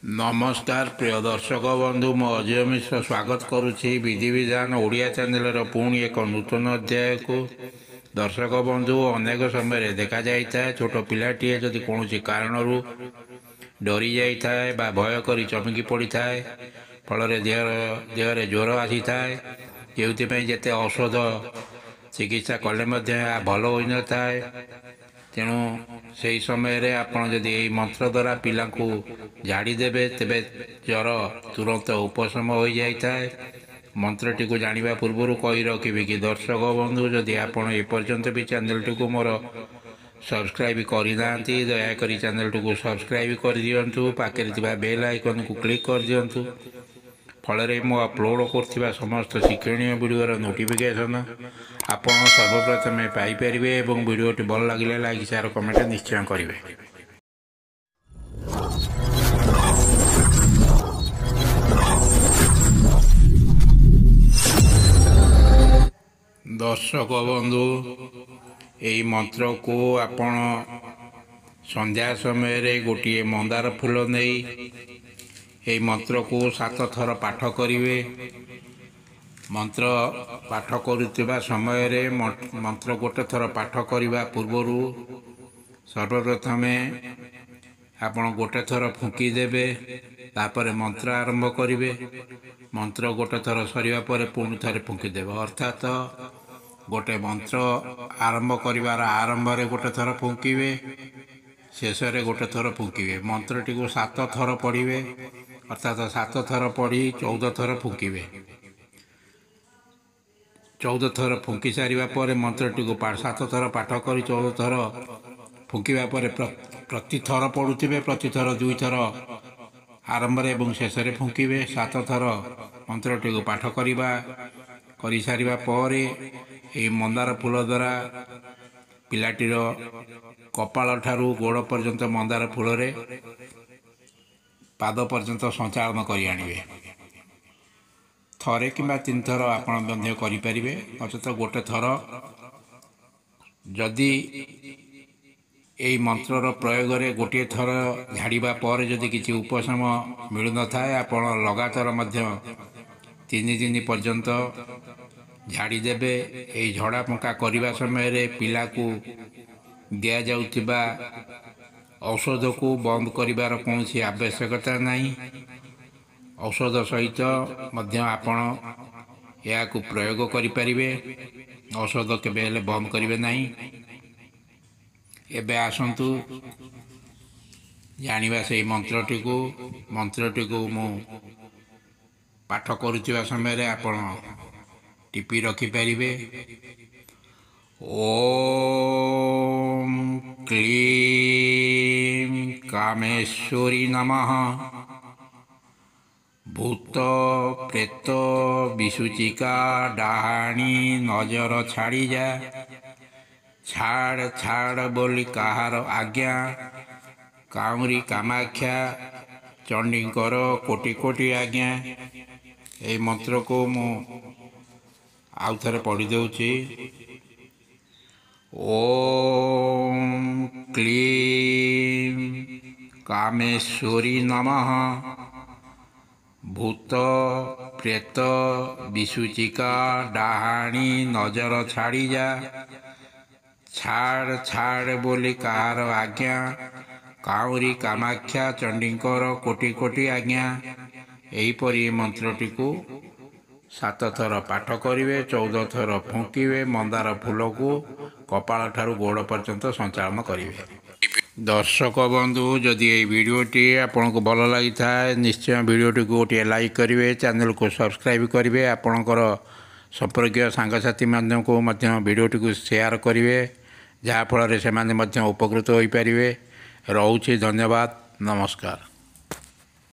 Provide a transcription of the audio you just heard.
नमस्कार प्रिय दर्शक बंधु मो अजय मिश्र स्वागत करुच्ची विधि विधान ओडिया चैनल पुणी एक नूतन अध्याय को। दर्शक बंधु अनेक समय देखा जाए छोट पिलाटीए जदि कौन कारण डरी जाए बा भय कर चमकी पड़ता है फल देहरे ज्वर आसी थाए जो जिते औषध चिकित्सा कले भल हो न थाए। तेणु से समय आपड़ जदि मंत्र द्वारा पिला झाड़ीदेवे तेरे ज्वर तुरंत उपशम हो जाए। मंत्रटी को जाना पूर्व कही रखी कि दर्शक बंधु जदि आपड़ एपर्यंत भी चैनल टी मोर सब्सक्राइब करना दयाकोरी चैनल टी सब्सक्राइब कर दिंतु पाखे बेल आइकन को क्लिक कर दिंतु फल मु अपलोड कर समस्त शिक्षणीय वीडियोर नोटिफिकेशन आप सर्वप्रथम पाइपर और वीडियोटी भल लगे लाइक शेयर कमेंट निश्चय करेंगे। दर्शक बंधु यही मंत्र को आपण संध्या समय गोटे मंदार फूल नहीं यही मंत्र को 7 थर पाठ करेंगे। मंत्र पाठ करुवा समय मंत्र गोटे थर पाठ करने पूर्वर सर्वप्रथम आपण गोटे थर फुंकी देवे तापर मंत्र आरंभ करेंगे। मंत्र गोटे थर सरिया पर पुणी थे फुंकीदेवे अर्थात गोटे मंत्र आरंभ कर आरंभ गोटे थर फुंके शेष गोटे थर फुंके मंत्रटी को 7 थर पढ़े अर्थात 7 थर पढ़ी 14 थर फुंके 14 थर फुंकी सारे मंत्रटी को 7 थर पाठ कर 14 थर फुंकवा प्रति थर पढ़ुवे प्रति थर 2 थर आरंभ एवं शेष फुंके 7 थर मंत्रटी को पाठ कर सारिबा पर ये मंदार फूल द्वारा पिलाटीर कपाल ठारू गोड़ पर्यंत मंदार फूल रे पाद पर्यंत संचालन कर आनिबे। थरे किंबा 3 थर आपण बंध्य करें नचेत गोटे थर जदि यही मंत्रर प्रयोग रे गोटे थर झाड़ीबा पर जदि किसी उपशम मिलु न थाए आपण लगातार 3 दिन पर्यंत झाड़ीदेवे। यही झड़ा पंका करने समय पिला को दिया जाउथिबा औषध को बंद करिवार कौन सी आवश्यकता नहीं। औषध सहित आपण या को प्रयोग करें औषध केबे बंद करेंगे नहीं। एबे आसंतु जानिबा से मंत्रटी को मु पाठ करुवा समय आपण टिपी रखिपारे। ओम क्लीं कामेश्वरी नमः भूत प्रेत विसूचिका डाहाणी नजर छाड़ी जा छाड़ छाड़ बोली कहार आज्ञा काउरी कामाख्या चंडीकर कोटि कोटि आज्ञा। ये मंत्र को मु आउ थे पढ़ी दूची। ओम क्लीं कामेश्वरी नमः भूत प्रेत विसूचिका डाहाणी नजर छाड़ी जा छाड़ छाड़ बोली कहार आज्ञा काउरी कामाख्या चंडीकर कोटि कोटि आज्ञा। यहीपरि मंत्रटी को 7 थर पाठ करेंगे 14 थर फुंके मंदार फूल को कपाल ठारू गोड़ पर्यंत संचालन करेंगे। दर्शक बंधु जदि ये वीडियोटी आपन को भल लगी था निश्चय वीडियोटी को गोटे लाइक करेंगे चैनल को सब्सक्राइब करेंगे आपणकर संपर्क सांगसाथी माध्यम को वीडियोटी को शेयर करेंगे जहाँफल से उपकृत हो पारे। रोचे धन्यवाद नमस्कार।